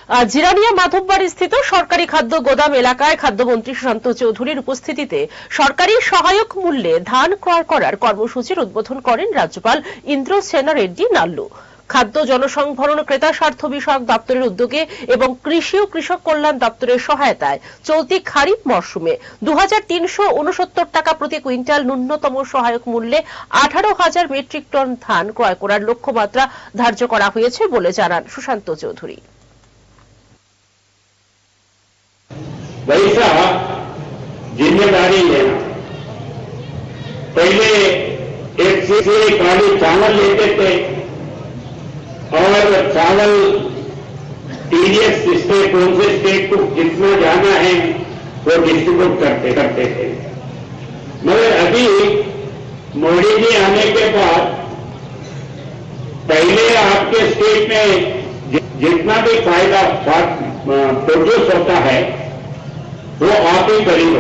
জিরানিয়া মাধববাড়ি স্থিত সরকারি খাদ্য গোদাম এলাকায় খাদ্যমন্ত্রী সুশান্ত চৌধুরীর উপস্থিতিতে সরকারি সহায়ক মূল্যে ধান ক্রয় করার কর্মসূচির উদ্বোধন করেন রাজ্যপাল ইন্দ্রসেনা রেড্ডি নাল্লু। খাদ্য জনসংভরণ ক্রেতা স্বার্থ বিষয়ক দপ্তরের উদ্যোগে এবং কৃষি ও কৃষক কল্যাণ দপ্তরের সহায়তায় চলতি খারিফ মরশুমে 2369 টাকা প্রতি কুইন্টাল ন্যূনতম সহায়ক মূল্যে 18,000 মেট্রিক টন ধান ক্রয় করার লক্ষ্যমাত্রা ধার্য করা হয়েছে বলে জানান সুশান্ত চৌধুরী। वैसा जिम्मेदारी लेना। पहले एक से खाली चावल लेते थे और चावल टीडीएस स्टेट कौन से स्टेट को जितना जाना है वो डिस्ट्रीब्यूट करते थे। मगर अभी मोदी जी आने के बाद पहले आपके स्टेट में जितना भी फायदा प्रोड्यूस होता है वो आप ही करीब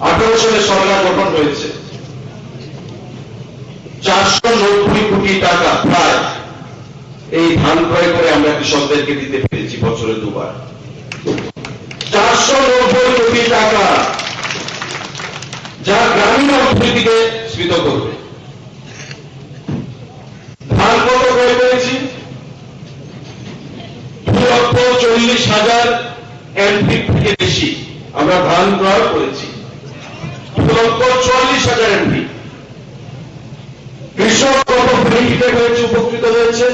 18 সালে সরকার গঠন হয়েছে। 490 কোটি টাকা প্রায় এই ধান ক্রয় করে আমরা কৃষকদেরকে দিতে পেরেছি বছরে দুবার। 490 কোটি টাকা যা গ্রামীণ অর্থনীতিকে স্ফীত করবে। ধান কত ক্রয় করেছি? 2,40,000 এমপি থেকে বেশি আমরা ধান ক্রয় করেছি। 2,44,000 এমপি। কৃষক কত বেনিফিটেড হয়েছে, উপকৃত হয়েছে?